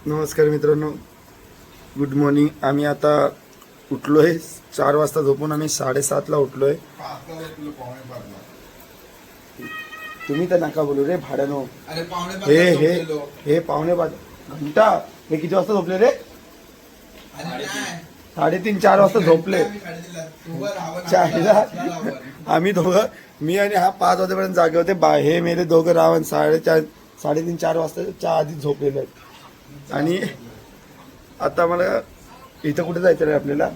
नमस्कार मित्रांनो, good morning. आम्ही आता उठलोय 4 वाजता झोपून. आम्ही 7:30ला उठलोय. तुम्ही तर नका बोलू रे भाड्यानो. हे पावणे 5 घंटा. हे किती वाजता झोपले रे? 3:30-4 वाजता झोपले. आम्ही दोघं, मी आणि हा 5 वाजेपर्यंत जागे होते. हे मेरे दोघं रावण 3:30-4 वाजताच्या आधी झोपलेले आहेत. आणि आता मला इथं कुठे जायचं रे आपल्याला?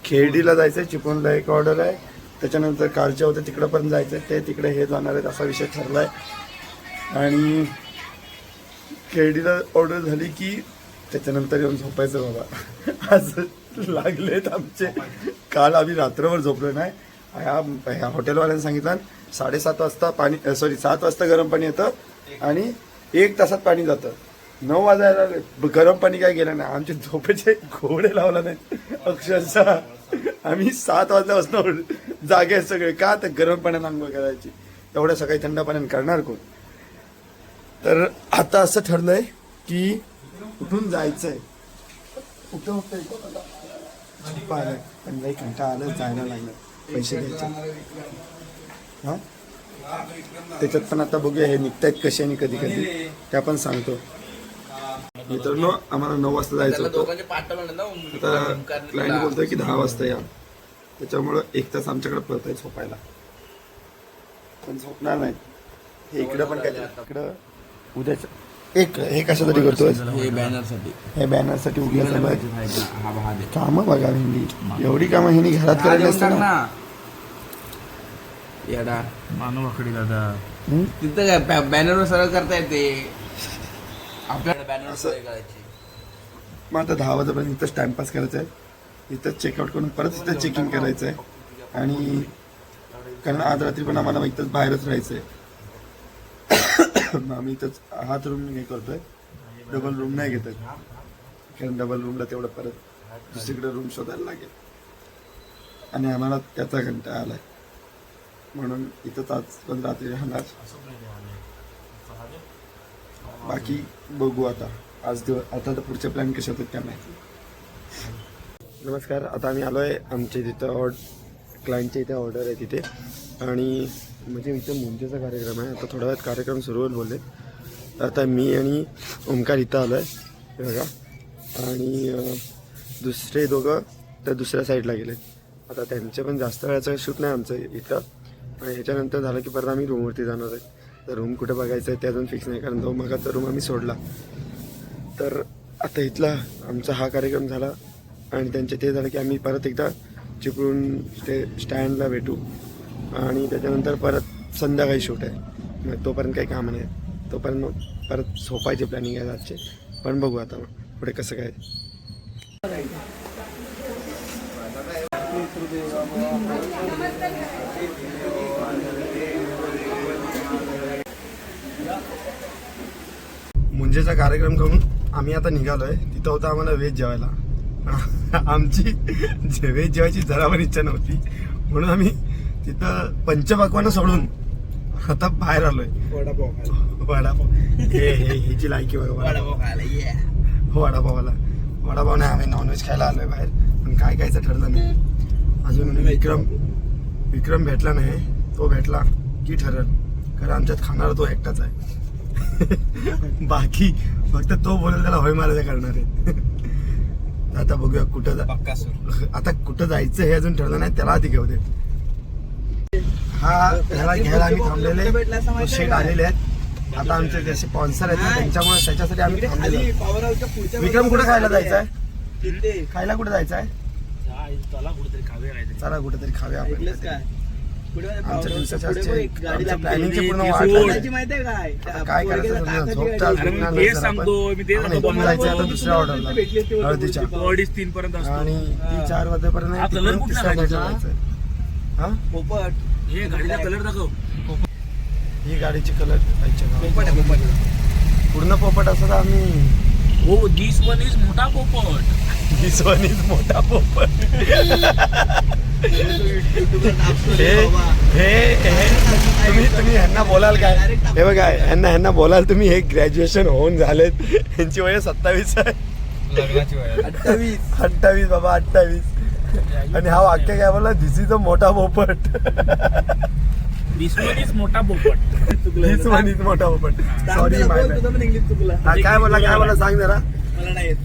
खेर्डीला जायचंय. चिपळूणला एक ऑर्डर आहे. त्याच्यानंतर कालच्या होते तिकडं पण जायचंय. ते तिकडे हे जाणार आहेत असा विषय ठरलाय. आणि खेर्डीला ऑर्डर झाली की त्याच्यानंतर येऊन झोपायचं बाबा. आज लागलेत आमचे. काल आम्ही रात्रभर झोपलो नाही. ह्या हॉटेलवाल्याने सांगितलं 7:30 वाजता पाणी 7 वाजता गरम पाणी येतं आणि 1 तासात पाणी जातं. 9 वाजायला गरम पाणी काय गेलं नाही. आमचे झोपेचे घोडे लावला नाही अक्षरशः. आम्ही 7 वाजल्यापासून जागे आहेत सगळे. का तर गरम पाण्याने आंघोळ करायची. एवढ्या सकाळी थंड पाण्याने करणार कोण? तर आता असं ठरलंय की उठून जायचंय. कुठं पण लई कंटाळा आलं, जायला लागलं. पैसे द्यायचे हा. त्याच्यात पण आता बघूया हे निघतायत कसे आणि कधी कधी त्या पण सांगतो. मित्रांनो, आम्हाला 9 वाजता जायचं होतं. आता क्लायंट बोलतोय की 10 वाजता या. त्याच्यामुळं 1 तास आमच्याकडे पळत आहे झोपायला. पण झोपणार नाही. हे इकडं पण काय इकडं उद्याच एक हे कशासाठी करतोय? हे बॅनरसाठी उद्या कामं बघा. हिंदी एवढी कामं हिंदी घरात करायला असतात ना. येडा मानव आकडी दादा तिथं काय बॅनरवर सरळ करता येते आपल्याला. बॅनर सरळ करायची. मग आता 10 वाजेपर्यंत इथंच टाइमपास करायचा आहे. इथंच चेकआउट करून परत इथं चेकिंग करायचं आहे. आणि कारण आज रात्री पण आम्हाला इथंच बाहेरच राहायचं आहे. आम्ही इथंच हाच रूम हे करतोय. डबल रूम नाही घेत आहे. कारण डबल रूमला तेवढं परत दुसरीकडे रूम शोधायला लागेल. आणि आम्हाला त्याचा कंटाळा आलाय म्हणून इथंच आज पण रात्री राहणार. बाकी बघू आता. आता तर पुढचे प्लॅन कसे होतात काय माहिती. नमस्कार. आता आम्ही आलोय आमच्या तिथं क्लायंटच्या इथे ऑर्डर आहे तिथे. आणि म्हणजे इथं मुंजेचा कार्यक्रम आहे. आता थोड्या वेळात कार्यक्रम सुरू होईल बोलले. आता मी आणि ओमकार इथं आलो आहे बघा. आणि दुसरे दोघं त्या दुसऱ्या साईडला गेले. आता त्यांचे पण जास्त वेळाचं शूट नाही आमचं इथं. आणि ह्याच्यानंतर झालं की परत आम्ही रूमवरती जाणार आहे. तर रूम कुठे बघायचं आहे ते अजून फिक्स नाही. कारण तो मगाचा रूम आम्ही सोडला. तर आता इथला आमचा हा कार्यक्रम झाला आणि त्यांचे ते झालं की आम्ही परत एकदा चिपळूण ते स्टँडला भेटू. आणि त्याच्यानंतर परत संध्याकाळी शूट आहे. मग तोपर्यंत काही कामं नाही. तोपर्यंत मग परत झोपायचे प्लॅनिंग आहे आजचे. पण बघू आता मग पुढे कसं काय. मुंजेचा कार्यक्रम करून आम्ही आता निघालोय. तिथं होतं आम्हाला व्हेज जेवायला. आमची व्हेज जेवायची जरा पण इच्छा नव्हती म्हणून आम्ही तिथं पंचपक्वान्न सोडून आता बाहेर आलोय. वडापाव ह्याची लायकी बघा. वडापावाला वडापाव नाही. आम्ही नॉनव्हेज खायला आलोय बाहेर. पण काय खायचं ठरलं नाही अजून. विक्रम भेटला नाही. तो भेटला की ठरल. कारण आमच्यात खाणारा तो एकटाच आहे. बाकी फक्त तो बोलेल त्याला होय मारायला करणार आहे. आता बघूया कुठं आता कुठं जायचं हे अजून ठरलं नाही. त्याला आधी घेऊ दे. ह्याला घ्यायला आम्ही थांबलेले. शेट आलेले आहेत. आता आमचे जे स्पॉन्सर आहेत ना त्यांच्यामुळे त्याच्यासाठी आम्ही थांबलेलो. विक्रम कुठे खायला जायचं आहे? खायला कुठे जायचं आहे? चला कुठेतरी खावे आपण. आमच्या दिवसाच्या प्लॅनिंगची पूर्ण वाट काय करायचं जायचं आता दुसऱ्या ऑर्डरला हळदीच्या. आणि ती 4 वाजेपर्यंत तिसऱ्या जायचं. हा हे गाडीचा कलर दाखव. ही गाडीची कलर पूर्ण पोपट असं तर आम्ही. हो दिस वन इज मोठा पोपट. दिस वन इज मोठा पोपट. तुम्ही ह्यांना बोलाल काय? हे बघा ह्यांना बोलाल तुम्ही, हे ग्रॅज्युएशन होऊन झालेत, यांची वय 27 आहे. लग्नाची वय 28 बाबा 28. आणि हा वाक्य काय बोलला, धिस इज अ मोठा पोपट. दिस वन इज मोठा पोपट. धिस वन इज मोठा पोपट. सॉरी माय इंग्लिश चुकला. काय बोला सांग जरा. मला नाही येत.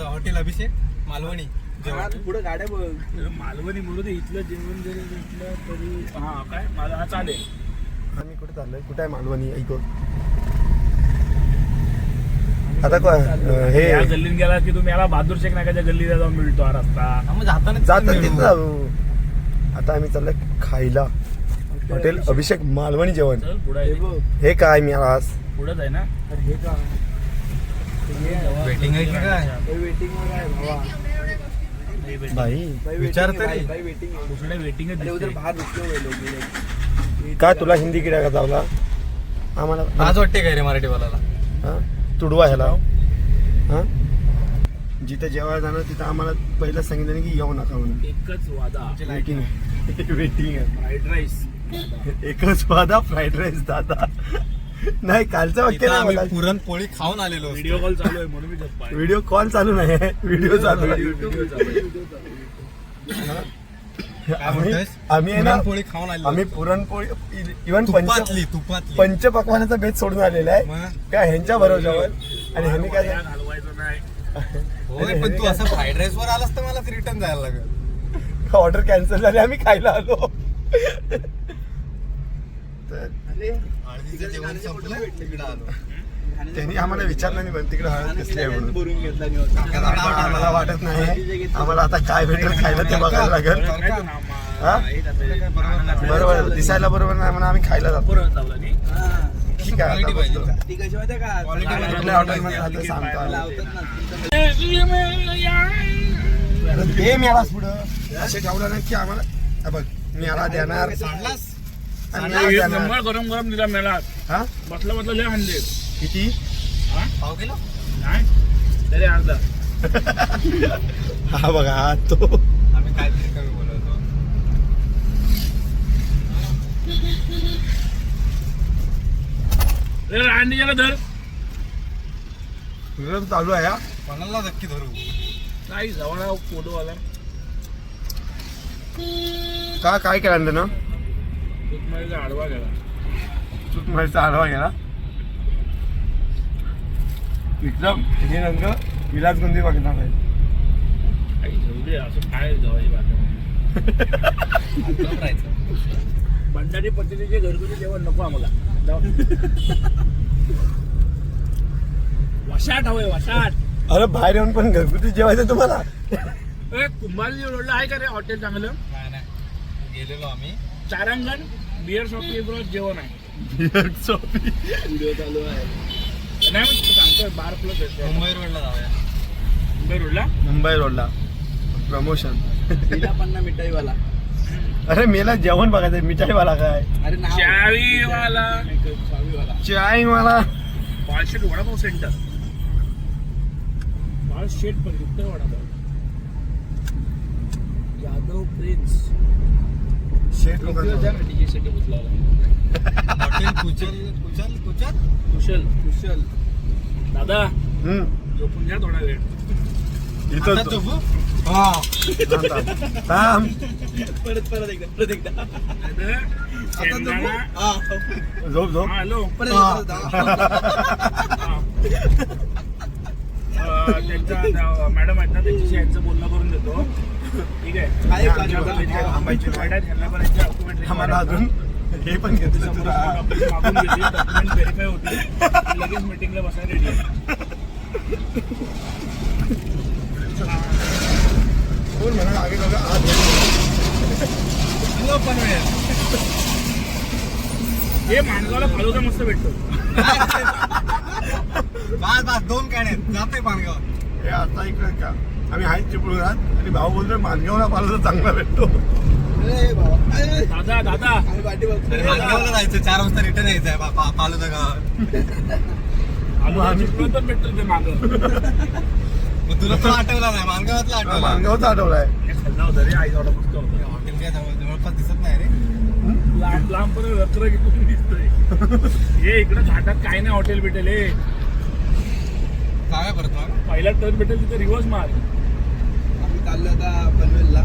हॉटेल अभिषेक मालवणी पुढे गाड्या बघ. मालवणी म्हणून इथलं जेवण जरी भेटलं तरी हा काय मला हा चालेल. आम्ही कुठे चाललोय? कुठे आहे मालवणी? ऐकू आता हे या गल्लीत गेला की तुम्ही याला बहादूर शेख नाकाच्या गल्लीला जाऊन मिळतो हा रस्ता. जाताना जातात जाऊ. आता आम्ही चाललोय खायला, हॉटेल अभिषेक मालवणी जेवण. चल पुढे हे काय मी आज पुढेच आहे ना. तर हे का वेटिंग आहे की काय? वेटिंग वर आहे भावा. भाई विचार तरी. दुसऱ्या वेटिंग बाहेर काय तुला हिंदी किडा का चावला आम्हाला? आज वाटते काय रे मराठी बोलायला? हा? तुडवा ह्याला. हा? जिथे जेवायला जाणार तिथं आम्हाला पहिलं सांगितलं की येऊ नका म्हणून. एकच वादा वेटिंग वेटिंग आहे. Fried rice. एकच वादा फ्राईड राईस दादा. नाही कालचं वाक्य इथं आम्ही नाही. पुरणपोळी खाऊन आलेलो असतो. व्हिडिओ कॉल चालू आहे म्हणून मी गप्पा आहे. व्हिडिओ कॉल चालू नाही, व्हिडिओ चालू आहे. व्हिडिओ चालू आहे. काय म्हणतोयस? आम्ही आहे ना, पुरणपोळी खाऊन आलेलो आम्ही असतो. पुरणपोळी इव्हन तुपातली पंचपक्वानाचा बेत सोडून आलेला आहे मग? काय ह्यांच्या भरोशावर. आणि ह्यांनी काय वाया घालवायचं नाही. होय, पण तू असं फ्राईड राईस वर आलास तर मला रिटर्न जायला लागेल. ऑर्डर कॅन्सल झाली, आम्ही खायला आलो. तर हळदीचं जेवण संपलं तिकडे आलो. त्यांनी आम्हाला विचारलं नाही पण तिकडे हळद कसली आहे म्हणून. बोलून घेतला नाही. आम्हाला वाटत नाही, आम्हाला आता काय भेटेल खायला ते बघायला लागेल. हा? बरोबर दिसायला बरोबर नाही म्हणून आम्ही खायला जातो. परत लावला नाही. ठीक आहे आता बसतो. ती कशी माहिती का कुठल्या हॉटेलमध्ये राहतं सांगतो आम्ही. हे मिळालाच पुढं असे ठेवलं ना की आम्हाला हा बघ मी याला देणार सांडलास? आणि याला देणार. नंबर गरम गरम दिला मेला. हा? बसला बसला लय हाणले. किती? हा? पाव किलो? नाही तरी अर्धा. हा बघा हा तो. आम्ही काहीतरी कमी बोलवतो. अंडी गेला धर. गरम चालू आहे हा. कोणाला नक्की धरू? काही जवळ फोटो आला. काय केलं त्यानं? सुकमारीचा आडवा गेला. चूक माहिती आढावा गेला. एकदम हे रंग विलासगंधी बघणार आहे. काही जाऊ दे असं काय जवळ राहायचं. भंडारी पद्धतीचे घरगुती जेवण नको आम्हाला. जाऊ. वशाट हवंय वशाट. अरे बाहेर येऊन पण घरगुती जेवायचं तुम्हाला? कुंभारली रोडला आहे का रे हॉटेल चांगलं? नाही नाही, गेलेलो आम्ही. चारांगण बिअर शॉपी बरोबर जेवण आहे. व्हिडिओ चालू आहे. नाही मग सांगतोय बार प्लस मुंबई रोडला जाऊया. मुंबई रोडला. मुंबई रोडला प्रमोशन. पन्ना मिठाईवाला. अरे मेला जेवण बघायचं मिठाईवाला काय? अरे चावीवाला. चावीवाला. चाय मला बाळशेट वडापाव सेंटर. बाळशेट पण उत्तर वडापाव. यादव प्रिन्स. शेट लोकांचं हॉटेल कुचल कुचल कुचल कुशल कुशल. दादा हम्म. झोपून घ्या थोडा वेळ. इथं आता तो- झोपू? हा. थांब. परत एकदा. शेंगदाणा. झोप झोप. हा, हॅलो. त्यांच्या मॅडम आहेत ना त्यांच्याशी यांचं बोलणं करून देतो. ठीक आहे. आम्हाला अजून हे पण घेतलं मागून घेतली डॉक्युमेंट व्हेरीफाय होती. लगेच मीटिंगला बसायला रेडी आहे. कोण म्हणा आगे बघा आज पण मिळेल. हे माणगावला फालुदा मस्त भेटतो. बस बस 2 कॅने जाते पानगाव. हे आता इकडे का आम्ही आहेत चिपळूणात आणि भाऊ बोलतोय मानगावला पाहिलं तर चांगला भेटतो. दादा दादा पानगावला जायचं 4 वाजता रिटर्न यायचं आहे पालुदा गावात. आम्ही चिपळूण पण भेटतो ते मागं. मग तुला तो आठवला नाही मानगावातला आठवला मानगावचा आठवलाय. हे खाल्ला होता रे, आई एवढा मस्त होता. हॉटेल काय जवळपास दिसत नाही रे. लांब लांब पण रखरख इकडून दिसतोय. हे इकडं घाटात काय नाही हॉटेल भेटेल. हे काय परत मग पहिला टर्न भेटेल तिथे रिवर्स मार. आम्ही चाललो आता पनवेलला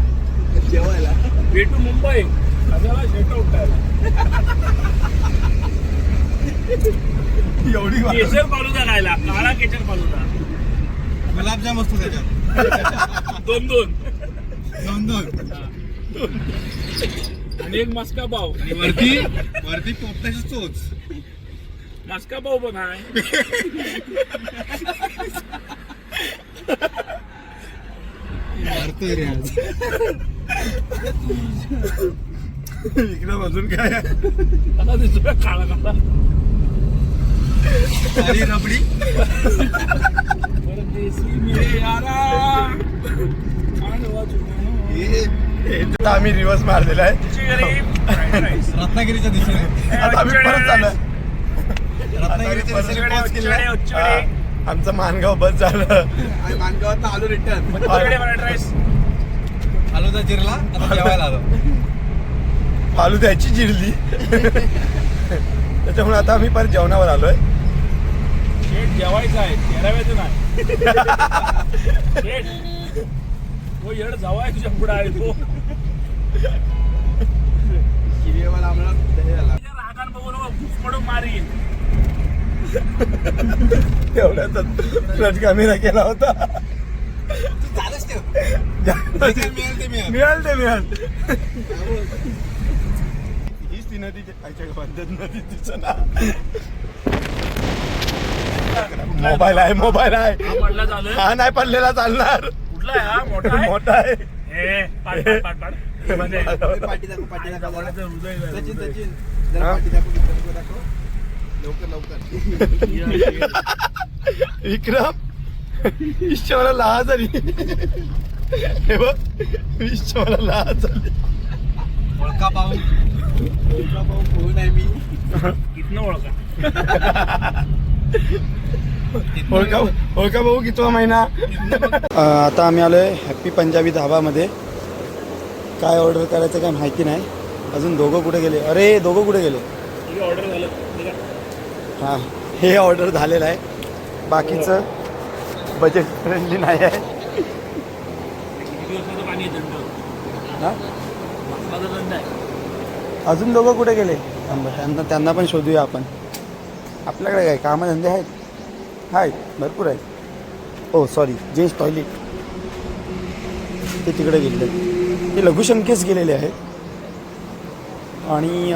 जेवायला. भेटू मुंबई कशाला शेट उठायला. एवढी वाट. केशर फालुदा खायला, काळा केशर फालुदा. गुलाबजाम असतो त्याच्यात. 2-2 दोन आणि एक मस्का पाव. आणि वरती पोपटाची चोच. मस्का पाव पण आहे. मारतोय रे आज. इकडं अजून काय आहे? आता दिसतोय काळा काळा. आणि रबडी. परदेसी मेरे यारा आडवा जुगानो. आता आम्ही रिवर्स मारलेला आहे. Fried rice. रत्नागिरीच्या दिशेने आता आम्ही परत चाललोय. रत्नागिरीच्या दिशेने पॉज केलाय. हा, आमचं मानगाव बस झालं. मानगावात आलो रिटर्न. Fried rice. फालुदा जिरला आता जेवायला आलो. फालुद्याची जिरली. त्याच्यामुळे आता आम्ही परत जेवणावर आलोय. शेट जेवायचं आहे, तेराव्याचं नाही. शेट तो येड जवाय तुझ्या पुढे आहे तो. किरीवाला आम्हाला दही झाला. रागान बघून घुसमडून मारी. तेवढ्यातच फ्लड कॅमेरा केला होता. चालच ठेव. मिळाल ते हीच ती नदी पद्धत नदी तिचं ना. मोबाईल आहे हा पडला चालू हा नाही पडलेला चालणार. कुठला आहे हा? मोठा आहे? मोठा आहे. हे, पाड, पाड, पाड, पाड. हे म्हणजे पाठी दाखव जरा. हृदय आहे. सचिन जरा पाठी दाखव. लवकर. विक्रम ईश्वरा लहा झाली. हे बघ ईश्वरा लहा झाली. ओळखा पाहू कोण आहे मी? इथनं ओळखा. ओळखा भाऊ कितवा महिना. आता आम्ही आलोय हॅप्पी पंजाबी धाबामध्ये. काय ऑर्डर करायचं काय माहिती नाही अजून. दोघं कुठे गेले? अरे दोघं कुठे गेले? हे ऑर्डर झालं. ठीक आहे. हां हे ऑर्डर झालेलं आहे. बाकीचं बजेट फ्रेंडली नाही आहे. किती दिवसाचं पाणी आहे दंड. हां माझा दंड आहे. अजून दोघं कुठे गेले? त्यांना पण शोधूया आपण. आपल्याकडे काय कामधंदे आहेत भरपूर आहेत. ओ सॉरी जेंट्स टॉयलेट ते तिकडे गेले. ते लघुशंकेच गेलेले आहेत. आणि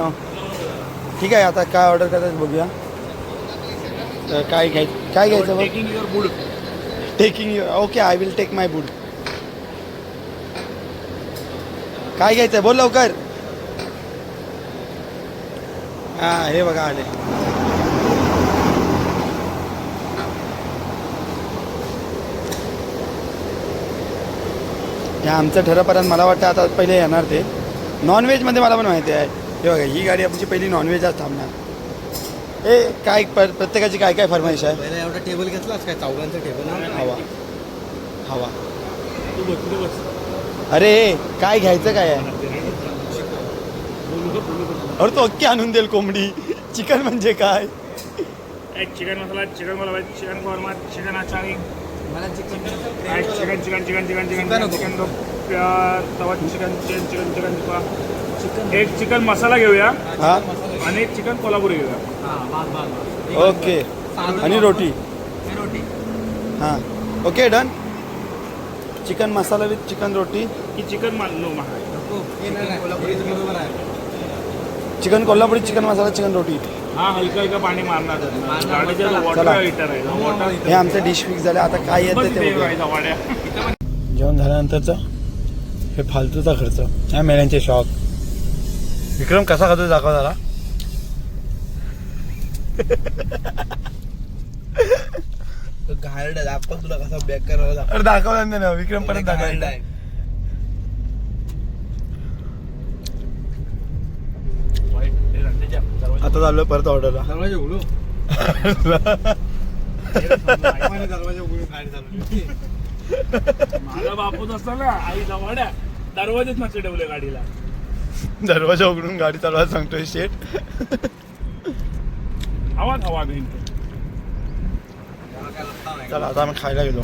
ठीक आहे आता काय ऑर्डर करायचं बघूया. काय घ्यायचं बघ. Taking your food. Taking you. Okay I will take my food. काय घ्यायचं आहे बोल लवकर. हां हे बघा आले. हे आमचं ठरपर्यंत मला वाटतं आता पहिले येणार ते. नॉनव्हेजमध्ये मला पण माहिती आहे. हे बघा ही गाडी आमची पहिली नॉनव्हेजच थांबणार. काय प्रत्येकाची काय काय फरमाईश आहे. पहिला एवढा टेबल घेतलास काय? चौघांचा टेबल. हवा तू बस, तू बस. अरे काय घ्यायचं काय आहे. अरे तो अख्खी आणून देईल कोंबडी. चिकन म्हणजे काय? एक चिकन मसाला, चिकन मला चिकन कोरमा, चिकन अचारी. मला चिकन चिकन तवा चिकन एक चिकन मसाला घेऊया हां आणि एक चिकन कोल्हापुरी घेऊया. ओके आणि रोटी. हां okay done. Chicken masala with chicken roti. की चिकन नो बरोबर आहे. Chicken Kolhapuri chicken masala chicken roti. हा हलका हलका पाणी मारणार. गाडीच्या चला. वॉटर हिटर आहे. वॉटर हे आमचं डिश फिक्स झालं. आता काय येतं ते बघूया. वाड्या. जेवण झाल्यानंतरचं हे फालतूचा खर्च. ह्या मेल्यांचे शॉक. विक्रम कसा खातो दाखव जरा. घालड दाखव तुला कसा बॅक करावा. अरे दाखवला नाही ना विक्रम परत दाखवायला. आता चाललोय परत ऑर्डरला. दरवाजा उघडू. दरवाजा उघडून खायला चालू. माझा बापूच असताना आई जवळ्या दरवाजेच नसे ठेवले गाडीला. दरवाजा उघडून गाडी चालवायला सांगतोय शेट. आवाज हवा घेईन. चला आता आम्ही खायला गेलो.